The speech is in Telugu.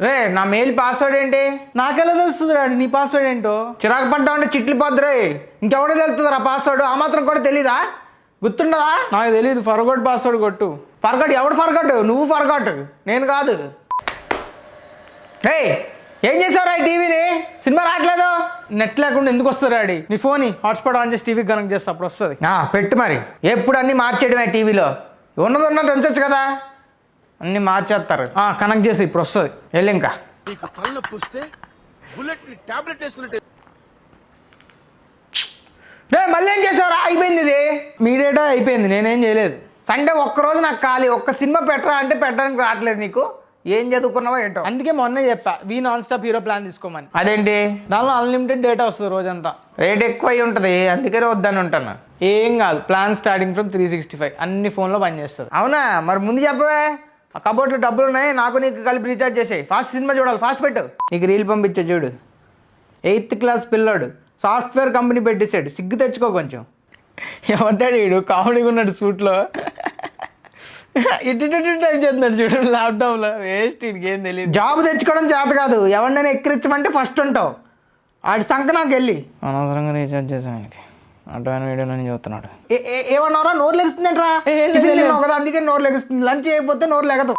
రే నా మెయిల్ పాస్వర్డ్ ఏంటి? నాకెలా తెలుస్తుంది రాడు నీ పాస్వర్డ్ ఏంటో? చిరాకు పడ్డా ఉంటే చిట్లు పోద్దురే. ఇంకెవడో తెలుస్తుందిరా పాస్వర్డ్? ఆ మాత్రం కూడా తెలీదా? గుర్తుండదా? నాకు తెలియదు. ఫర్గొట్ పాస్వర్డ్ కొట్టు. ఫర్గట్? ఎవడు ఫర్గట్? నువ్వు ఫర్గట్, నేను కాదు. రే ఏం చేసావురా ఈ టీవీని? సినిమా రావట్లేదు. నెట్ లేకుండా ఎందుకు వస్తుంది రాడి? నీ ఫోన్ హాట్స్పాట్ ఆన్ చేసి టీవీకి కనెక్ట్ చేస్తే అప్పుడు వస్తుంది. పెట్టు మరి. ఎప్పుడు అన్నీ మార్చేయడమే టీవీలో. ఉన్నది ఉన్నట్టు ఉంచొచ్చు కదా, అన్నీ మార్చేస్తారు. కనెక్ట్ చేసి ఇప్పుడు వస్తుంది. వెళ్ళి ఇంకా రే మళ్ళీ ఏం చేసావురా? అయిపోయింది ఇది. మీ డేటా అయిపోయింది, నేనేం చేయలేదు. సండే ఒక్కరోజు నాకు ఖాళీ. ఒక్క సినిమా పెట్టరా అంటే పెట్టడానికి రావట్లేదు నీకు. ఏం చదువుకున్నావో ఏంటో. అందుకే మొన్నే చెప్పా వి నాన్ స్టాప్ హీరో ప్లాన్ తీసుకోమని. అదేంటి? దానిలో అన్లిమిటెడ్ డేటా వస్తుంది రోజంతా. రేట్ ఎక్కువ అయి ఉంటుంది, అందుకనే వద్దని ఉంటాను. ఏం కాదు, ప్లాన్ స్టార్టింగ్ ఫ్రమ్ 365 అన్ని ఫోన్లో పనిచేస్తుంది. అవునా? మరి ముందు చెప్పవే. ఆ కబోర్డ్లో డబ్బులు ఉన్నాయి, నాకు నీకు కలిపి రీఛార్జ్ చేసేయి. ఫాస్ట్ సినిమా చూడాలి, ఫాస్ట్ పెట్టు. నీకు రీల్ పంపించే చూడు. 8th క్లాస్ పిల్లాడు సాఫ్ట్వేర్ కంపెనీ పెట్టేశాడు. సిగ్గు తెచ్చుకో కొంచెం. ఏమంటాడు వీడు? కామెడీగా ఉన్నాడు సూట్లో. ఇటు టైప్ చేస్తున్నాడు చూడు ల్యాప్టాప్లో. వేస్ట్, వీడికి ఏం తెలియదు. జాబ్ తెచ్చుకోవడం చేత కాదు, ఎవరినైనా ఎక్కిరించమంటే ఫస్ట్ ఉంటావు. ఆడి సంఖ నాకు వెళ్ళి అనవసరంగా రీఛార్జ్ చేసాను ఆయనకి. అడ్వాన్ వీడియోలని చూస్తున్నాడు. ఏమన్నారా? నోరు లెగుస్తుందంట్రా. కదా అందుకే నోరు లెగుస్తుంది. లంచ్ చేయకపోతే నోరు లెగదు.